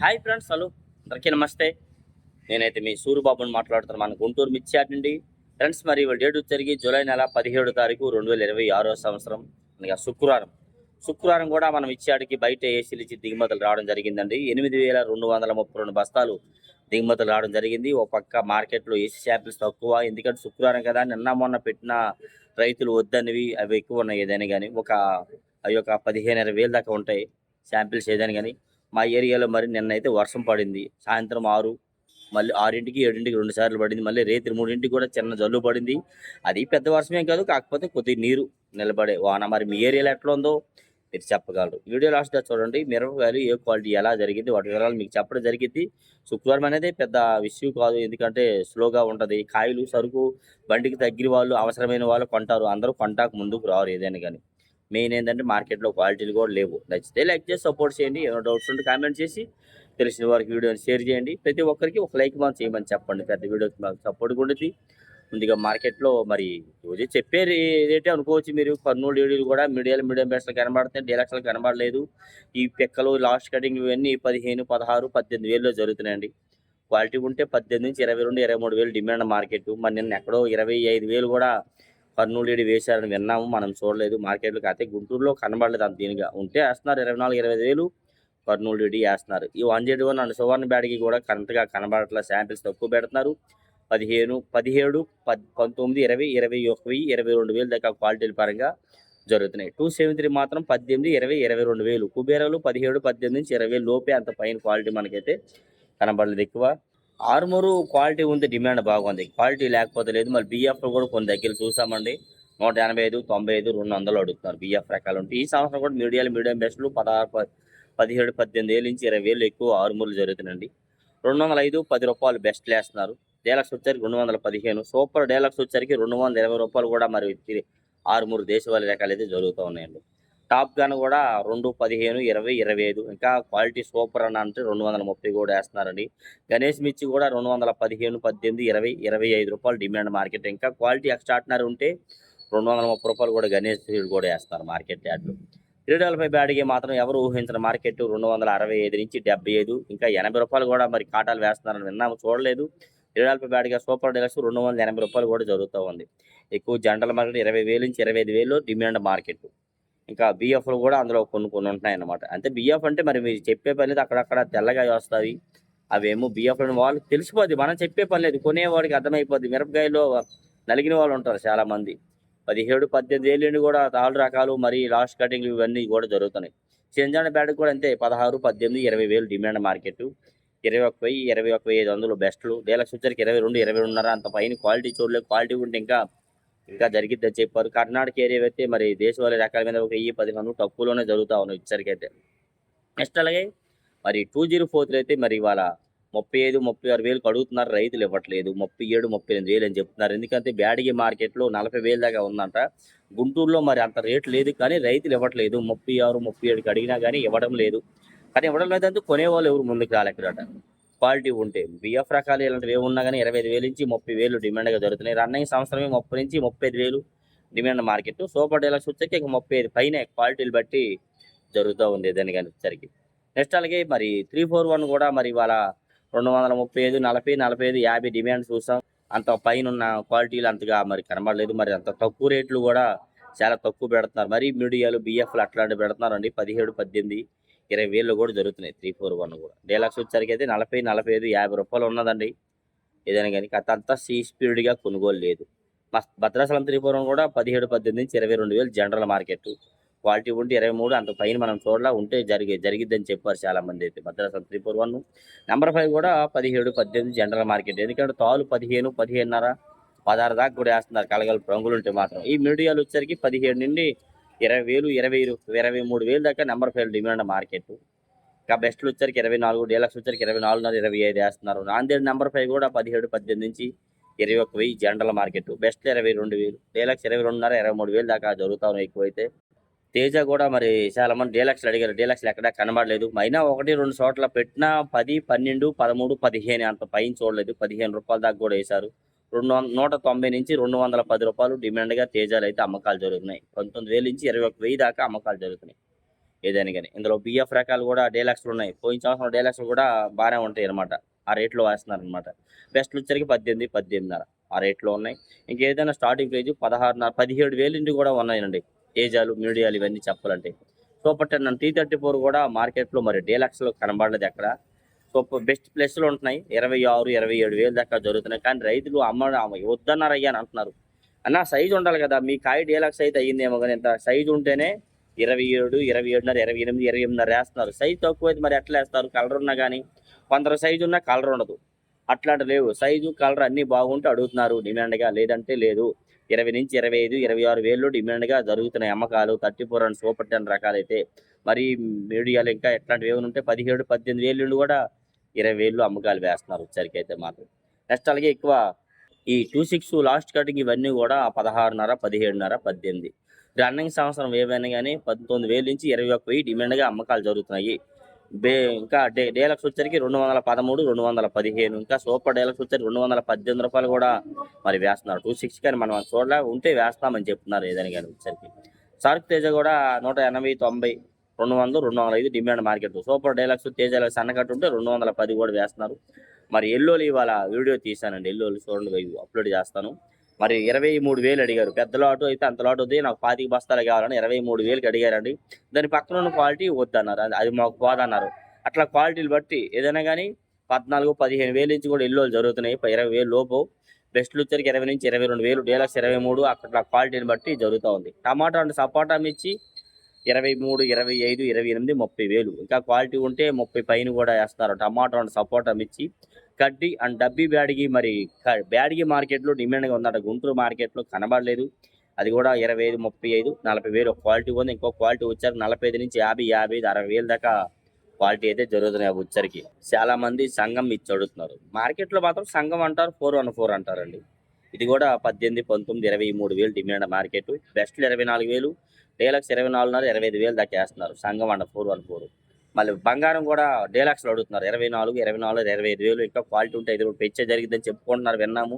Hi friends, hello, అందరికీ నమస్తే. నేనైతే మీ సూరిబాబుని మాట్లాడుతున్నాను, మన గుంటూరు మిర్చి నుండి. ఫ్రెండ్స్, మరి ఇవాళ డేట్ వచ్చరికి జూలై నెల 17 తారీఖు 2026 సంవత్సరం, అనగా శుక్రవారం కూడా మనం ఇచ్చాడికి బయట ఏసీలు ఇచ్చి దిగుమతులు రావడం జరిగిందండి. 8,232 బస్తాలు దిగుమతులు రావడం జరిగింది. ఒక పక్క మార్కెట్లో ఏసీ శాంపిల్స్ తక్కువ, ఎందుకంటే శుక్రవారం కదా, నిన్న మొన్న పెట్టిన రైతులు వద్దనివి అవి ఎక్కువ ఉన్నాయి. ఏదైనా కానీ అవి ఒక 15,000 దాకా ఉంటాయి శాంపిల్స్ ఏదైనా కానీ. మా ఏరియాలో మరి నిన్నైతే వర్షం పడింది. సాయంత్రం 6, మళ్ళీ 6కి 7కి 2 సార్లు పడింది. మళ్ళీ రేత్రి 3కి కూడా చిన్న జల్లు పడింది. అది పెద్ద వర్షమేం కాదు, కాకపోతే కొద్దిగా నీరు నిలబడే వాన. మరి మీ ఏరియాలో ఎట్లా ఉందో మీరు చెప్పగలరు. వీడియో లాస్ట్గా చూడండి. మిరపకాయలు ఏ క్వాలిటీ ఎలా జరిగింది వాటి వివరాలు మీకు చెప్పడం జరిగింది. శుక్రవారం అనేది పెద్ద ఇష్యూ కాదు, ఎందుకంటే స్లోగా ఉంటుంది. కాయలు సరుకు బండికి తగ్గిన వాళ్ళు, అవసరమైన వాళ్ళు కొంటారు. అందరూ కొంటాకు ముందుకు రారు ఏదైనా కానీ. మెయిన్ ఏంటంటే మార్కెట్లో క్వాలిటీలు కూడా లేవు. నచ్చితే లైక్ చేసి సపోర్ట్ చేయండి. ఏమైనా డౌట్స్ ఉంటే కామెంట్ చేసి తెలిసిన వారికి వీడియోని షేర్ చేయండి. ప్రతి ఒక్కరికి ఒక లైక్ మనం చేయమని చెప్పండి. పెద్ద వీడియోకి మాకు సపోర్ట్గా ఉండేది. ముందుగా మార్కెట్లో మరి రోజు చెప్పే రేటే అనుకోవచ్చు మీరు. కర్నూలు డీడీలు కూడా మీడియం బెస్ట్లు కనబడుతున్నాయి, డీలక్స్లు కనబడలేదు. ఈ పిక్కలు లాస్ట్ కటింగ్ ఇవన్నీ 15, 16, 18,000లో జరుగుతున్నాయండి. క్వాలిటీ ఉంటే 18 నుంచి 22, 23,000 డిమాండ్ మార్కెట్. మరి నిన్న ఎక్కడో 25,000 కూడా కర్నూలు డీడీ వేశారని విన్నాము, మనం చూడలేదు మార్కెట్లో. కాకపోతే గుంటూరులో కనబడలేదు అంత దీనిగా. ఉంటే వేస్తున్నారు 24, 25,000 కర్నూలు డీడీ వేస్తున్నారు. ఈ 101 అండ్ సువర్ణ బ్యాడ్కి కూడా కరెంట్గా కనబడట్లేదు, శాంపిల్స్ తక్కువ పెడుతున్నారు. 15, 17, 19, 20, 21,000, 22,000 దాకా క్వాలిటీల పరంగా జరుగుతున్నాయి. 273 మాత్రం 18, 20, 22,000. కుబేరాలు 17, 18 నుంచి 20,000 లోపే, అంత పైన క్వాలిటీ మనకైతే కనబడలేదు ఎక్కువ. ఆర్మూరు క్వాలిటీ ఉంది, డిమాండ్ బాగుంది. క్వాలిటీ లేకపోతే లేదు. మరి బిఎఫ్లో కూడా కొన్ని దగ్గర చూసామండి, 185, 95, 200 అడుగుతున్నారు బిఎఫ్ రకాలు ఉంటే. ఈ సంవత్సరం కూడా మీడియం బెస్ట్లు 16, 17, 18,000 నుంచి 20,000 ఎక్కువ ఆర్మూర్లు జరుగుతున్నాయండి. 205, 10 రూపాయలు బెస్ట్లు వేస్తున్నారు. డేలక్స్ వచ్చరికి 215, సూపర్ డేలక్స్ వచ్చరికి 220 రూపాయలు కూడా మరి ఆర్మూరు దేశవాళీ రకాలు అయితే జరుగుతూ ఉన్నాయండి. టాప్ గన్ కూడా 2, 15, 20, 25. ఇంకా క్వాలిటీ సూపర్ అని అంటే 230 కూడా వేస్తున్నారండి. గణేష్ మిర్చి కూడా 215, 18, 20, 25 రూపాయలు డిమాండ్ మార్కెట్. ఇంకా క్వాలిటీ ఎక్స్ట్రాడినరీ ఉంటే 230 రూపాయలు కూడా గణేష్ కూడా వేస్తారు మార్కెట్ యార్డ్లు. 345 బ్యాడ్కి మాత్రం ఎవరు ఊహించిన మార్కెట్ 265 నుంచి 75, ఇంకా 80 రూపాయలు కూడా మరి కాటాలు వేస్తున్నారని విన్నాము, చూడలేదు. 345 బ్యాడ్గా సూపర్ డీలక్స్ 280 రూపాయలు కూడా జరుగుతూ ఉంది. ఎక్కువ జనరల్ మార్కెట్ 20,000 నుంచి 25,000 డిమాండ్ మార్కెట్. ఇంకా బిఎఫ్లు కూడా అందులో కొన్ని ఉంటున్నాయి అన్నమాట. అంటే బిఎఫ్ అంటే మరి మీరు చెప్పే పని లేదు, అక్కడక్కడ తెల్లగా వస్తుంది. అవేమో బిఎఫ్లు వాళ్ళు తెలిసిపోద్ది, మనం చెప్పే పని లేదు, కొనేవాడికి అర్థమైపోద్ది. మిరపకాయలో నలిగిన వాళ్ళు ఉంటారు చాలామంది. 17, 18,000 కూడా తాళ్ళు రకాలు, మరి లాస్ట్ కటింగ్లు ఇవన్నీ కూడా జరుగుతున్నాయి. చెంజాన బ్యాడ్కి కూడా అంతే 16, 18, 20,000 డిమాండ్ మార్కెట్. 21,000, 21,500 బెస్ట్లు. డీలక్స్ వచ్చరికి 22, 22.5. అంత పైన క్వాలిటీ చూడలేదు. క్వాలిటీ ఉంటే ఇంకా జరిగిద్దని చెప్పారు. కర్ణాటక ఏరియా అయితే మరి దేశవాళీ రకాల మీద ఒక 1000-1500 తక్కువలోనే జరుగుతూ ఉన్నాయి ఇచ్చరికి అయితే. నెక్స్ట్ అలాగే మరి 2043 అయితే మరి ఇవాళ 35, 36,000 అడుగుతున్నారు, రైతులు ఇవ్వట్లేదు. 37, 38,000 అని చెప్తున్నారు. ఎందుకంటే బ్యాడగి మార్కెట్లో 40,000 దాకా ఉందంట. గుంటూరులో మరి అంత రేటు లేదు, కానీ రైతులు ఇవ్వట్లేదు. 36, 37కి అడిగినా కానీ ఇవ్వడం లేదు. కానీ ఇవ్వడం లేదంటే కొనేవాళ్ళు ఎవరు ముందుకు రాలేకరట. క్వాలిటీ ఉంటే బిఎఫ్ రకాలు ఇలాంటివి ఏమున్నా కానీ 25,000 నుంచి 30,000 డిమాండ్గా జరుగుతున్నాయి. రన్నింగ్ సంవత్సరమే 30 నుంచి 35,000 డిమాండ్ మార్కెట్. సూపర్ డీలక్స్ వచ్చేకి ఇక 35 పైన క్వాలిటీలు బట్టి జరుగుతూ ఉంది ఏదైనా కానీ వచ్చరికి. నెక్స్ట్ అలాగే మరి 341 కూడా మరి ఇవాళ 235, 40, 45, 50 డిమాండ్ చూసాం. అంత పైన ఉన్న క్వాలిటీలు అంతగా మరి కనబడలేదు. మరి అంత తక్కువ రేట్లు కూడా చాలా తక్కువ పెడుతున్నారు. మరి మీడియాలు బిఎఫ్లు అట్లాంటివి పెడుతున్నారండి. 17, 18, 20,000 కూడా జరుగుతున్నాయి 341 కూడా. డీలక్స్ వచ్చరికి అయితే 40, 45, 50 రూపాయలు ఉన్నదండి ఏదైనా కానీ. అంతా స్పీడ్గా కొనుగోలు లేదు. భద్రాచలం 341 కూడా 17, 18 నుంచి 22,000 జనరల్ మార్కెట్. క్వాలిటీ ఉంటే 23, అంత పైన మనం చూడలా. ఉంటే జరిగిద్దని చెప్పారు చాలామంది అయితే. భద్రాచలం 341. నెంబర్ 5 కూడా 17, 18 జనరల్ మార్కెట్. ఎందుకంటే తాలు 15, 15.5, 16 దాకా కూడా వేస్తున్నారు కలగలుపు రంగులు ఉంటే మాత్రం. ఈ మీడియాలు వచ్చరికి 17 నుండి 20,000, 20, 23,000 దాకా నెంబర్ 5 డిమాండ్ మార్కెట్. ఇంకా బెస్ట్లు వచ్చరికి 24, డీలక్స్ వచ్చరికి 24.5, 25 వేస్తున్నారు. నాందేడ్ నెంబర్ 5 కూడా 17, 18 నుంచి 21,000 జనరల్ మార్కెట్. బెస్ట్ 22,000, డీలక్స్ 22.5, 23,000 దాకా జరుగుతా ఉన్నాయి ఎక్కువైతే. తేజ కూడా మరి చాలా మంది డీలక్స్లు అడిగారు, డీలక్స్లు ఎక్కడా కనబడలేదు. అయినా 1, 2 చోట్ల పెట్టినా 10, 12, 13, 15 అంత పైన చూడలేదు. 15 రూపాయల దాకా కూడా వేశారు. 190 నుంచి 210 రూపాయలు డిమాండ్గా తేజాలు అయితే అమ్మకాలు జరుగుతున్నాయి. 19,000 నుంచి 21,000 దాకా అమ్మకాలు జరుగుతున్నాయి. ఏదైనా కానీ. ఇందులో బిఎఫ్ రకాలు కూడా డీలక్స్లు ఉన్నాయి. పోయిన సంవత్సరం డీలక్స్లు కూడా బాగానే ఉంటాయి అనమాట. ఆ రేట్లో వేస్తున్నారనమాట. బెస్ట్లు వచ్చరికి 18, 18.5 ఆ రేట్లో ఉన్నాయి. ఇంకేదైనా స్టార్టింగ్ ప్రైజ్ 16.5, 17,000 నుండి కూడా ఉన్నాయండి. తేజాలు, మీడియాలు ఇవన్నీ చెప్పాలంటే. సూపర్ 10 T34 కూడా మార్కెట్లో మరి డీలక్స్లో కనబడలేదు ఎక్కడ. బెస్ట్ ప్లేస్‌లో ఉంటున్నాయి. 26, 27,000 దాకా జరుగుతున్నాయి. కానీ రైతులు వద్దన్నారయ్యా అని అంటున్నారు. అన్న సైజ్ ఉండాలి కదా! మీ కాయ డీలక్స్ అయితే అయ్యిందేమో గాని ఇంత సైజ్ ఉంటేనే 27, 27.5, 28, 28.5 ఏస్తున్నారు. సైజ్ తక్కువైతే మరి ఎట్లా ఏస్తారు? కలర్ ఉన్నా గాని. కొందరు సైజ్ ఉన్నా కలర్ ఉండదు. అట్లాంటివి లేవు. సైజు, కలర్ అన్నీ బాగుంటే అడుగుతున్నారు డిమాండ్‌గా. లేదంటే లేదు. 20-25, 26,000 డిమాండ్‌గా జరుగుతున్నాయి అమ్మకాలు. 34 అండ్ సూపర్ 10 రకాలైతే. మరి మీడియాలు ఇంకా ఎట్లాంటివి ఏమైనా ఉంటే 17, 18,000 నుండి కూడా 20,000 అమ్మకాలు వేస్తున్నారు వచ్చరికైతే మాత్రం. నెక్స్ట్ అలాగే ఎక్కువ ఈ 26 లాస్ట్ కటింగ్ ఇవన్నీ కూడా 16.5, 17.5, 18. రన్నింగ్ సంవత్సరం ఏవైనా గానీ 19,000 నుంచి 21,000 డిమాండ్‌గా అమ్మకాలు జరుగుతున్నాయి. ఇంకా డీలక్స్ వచ్చరికి 213, 215. ఇంకా సూపర్ డీలక్స్ వచ్చరికి రూ. 218 కూడా మరి వేస్తున్నారు. 26 కానీ మనం చూడలే ఉంటే వేస్తామని చెప్తున్నారు ఏదైనా కానీ వచ్చరికి. సార్క్ తేజ కూడా 180, 90, 200, 205 demand market. Super deluxe, Teja deluxe అన్నకట్టు ఉంటే 210 కూడా వేస్తున్నారు. మరి ఎల్లోలు ఇవాళ వీడియో తీశానండి. ఎల్లోలు చూడండి అప్లోడ్ చేస్తాను. మరి 23,000 అడిగారు. పెద్ద లాటు అయితే అంత లాటు వద్దు, నాకు 25 బస్తాలు కావాలని 23,000కి అడిగారండి. దాని పక్కన ఉన్న క్వాలిటీ వద్దన్నారు. అది మాకు పోదన్నారు. అట్లా క్వాలిటీలు బట్టి ఏదైనా కానీ 14, 15,000 నుంచి కూడా ఎల్లోలు జరుగుతున్నాయి. 20,000 లోపు. బెస్ట్లు వచ్చరికి 20 నుంచి 22,000, డీలక్స్ 23, అట్లా క్వాలిటీని బట్టి జరుగుతూ ఉంది. టమాటా అండ్ సపోటా మిర్చి 23, 25, 28, 30,000. ఇంకా క్వాలిటీ ఉంటే 30 పైన కూడా వేస్తారు. టమాటో అండ్ సపోటా మిర్చి. కడ్డీ అండ్ డబ్బీ బ్యాడిగి మరి బ్యాడిగి మార్కెట్లో డిమాండ్గా ఉందట. గుంటూరు మార్కెట్లో కనబడలేదు. అది కూడా 25, 35, 40,000 ఒక క్వాలిటీ ఉంది. ఇంకో క్వాలిటీ వచ్చారు 45 నుంచి 50, 55, 60,000 దాకా క్వాలిటీ అయితే జరుగుతున్నాయి ఆ వచ్చరికి. చాలా మంది సంఘం ఇచ్చి అడుగుతున్నారు. మార్కెట్లో మాత్రం సంఘం అంటారు, 414 అంటారండి. ఇది కూడా 18, 19, 23,000 డిమాండ్ మార్కెట్. బెస్ట్లు 24,000, డీలక్స్ 24.5, 25,000 దాకా వేస్తున్నారు. సంఘం అంట 414. మళ్ళీ బంగారం కూడా డీలక్స్లో అడుగుతున్నారు 24, 24, 25,000. ఇంకా క్వాలిటీ ఉంటే ఇది కూడా పెంచే జరిగిందని చెప్పుకుంటున్నారు, విన్నాము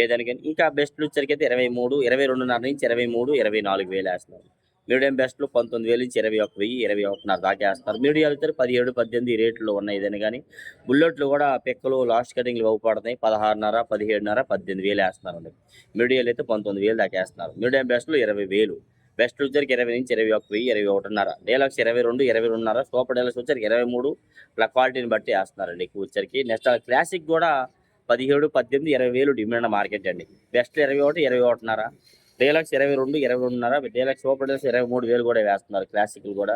ఏదానికని. ఇంకా బెస్ట్లు వచ్చరికైతే 23, 22.5 నుంచి 23, 24,000 వేస్తున్నారు. మీడియం బెస్ట్లు 19,000 నుంచి 21,000, 21.5 దాకా వేస్తున్నారు. మీడియాలు అయితే 17, 18 రేట్లో ఉన్నాయి ఏదైనా కానీ. బుల్లెట్లు కూడా పిక్కలు లాస్ట్ కటింగ్లు అవ్వబడుతున్నాయి. 16.5, 17.5, 18,000 వేస్తున్నారండి. మీడియాలు అయితే 19,000 దాకా వేస్తున్నారు. మీడియం బెస్ట్లు 20,000. బెస్ట్ వచ్చరికి 20 నుంచి 21,000, 21.5. డీలక్స్ 22, 22.5. సూపర్ డీలక్స్ వచ్చరికి 23. ఇట్లా క్వాలిటీని బట్టి వేస్తున్నారండి ఎక్కువ వచ్చరికి. నెక్స్ట్ క్లాసిక్ కూడా 17, 18, 20,000 డిమాండ్ మార్కెట్ అండి. Best 21, 21.5. Deluxe 22, 22.5. Deluxe super deluxe 23,000 కూడా వేస్తున్నారు. క్లాసిక్లు కూడా.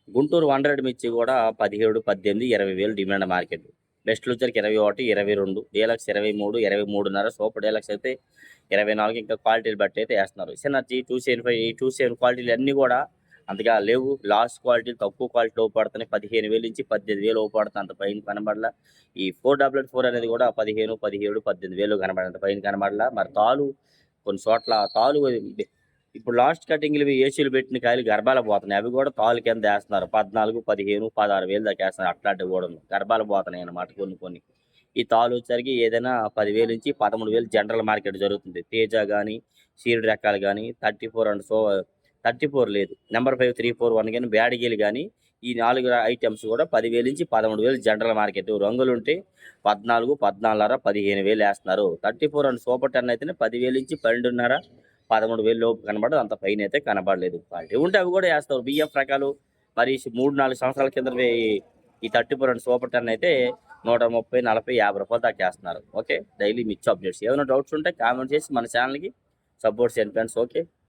గుంటూరు 100 మిర్చి కూడా 17, 18, 20,000 డిమాండ్ మార్కెట్. బెస్ట్లు వచ్చరికి 21, 22. డీలక్స్ 23, 23.5. సూపర్ డీలక్స్ అయితే 24. ఇంకా క్వాలిటీలు బట్టి అయితే వేస్తున్నారు. సినర్జీ 275, 27 క్వాలిటీలు అన్నీ కూడా అంతగా లేవు. లాస్ట్ క్వాలిటీలు తక్కువ క్వాలిటీ పడుతున్నాయి. 15,000 నుంచి 18,000 పడుతుంది. అంత పైన కనబడలా. ఈ 444 అనేది కూడా 15, 17, 18,000 కనబడి అంత పైన కనబడలా. మరి తాలు కొన్ని చోట్ల తాలు ఇప్పుడు లాస్ట్ కటింగ్లు ఏసీలు పెట్టిన కాయలు గర్భాలు పోతున్నాయి. అవి కూడా తాలు కింద వేస్తున్నారు. 14, 15, 16,000 దాకా వేస్తున్నారు. అట్లాంటివి కూడా గర్భాలు పోతున్నాయి అన్నమాట కొన్ని. ఈ తాలు వచ్చరికి ఏదైనా 10,000 నుంచి 13,000 జనరల్ మార్కెట్ జరుగుతుంది. తేజ కానీ, సీడ్ రకాలు కానీ, 34 అండ్ 34 లేదు, నెంబర్ 5, 3, 4, 1 కానీ, బ్యాడిగీలు కానీ, ఈ 4 ఐటమ్స్ కూడా 10,000 నుంచి 13,000 జనరల్ మార్కెట్. రంగులు ఉంటే 14, 14.5, 15,000 వేస్తున్నారు. 34 అండ్ సూపర్ 10 అయితేనే 10,000 నుంచి 12.5, 13,000 లోపు కనబడదు. అంత పైన అయితే కనబడలేదు. క్వాలిటీ ఉంటే అవి కూడా వేస్తారు. బిఎఫ్ రకాలు మరి 3-4 సంవత్సరాల కింద ఈ 34 అండ్ సూపర్ 10 అయితే 130, 40, 50 రూపాయలు దాకా వేస్తున్నారు. ఓకే, డైలీ మిర్చి అప్డేట్స్. ఏమైనా డౌట్స్ ఉంటే కామెంట్ చేసి మన ఛానల్కి సపోర్ట్ చేయండి ఫ్రెండ్స్. ఓకే.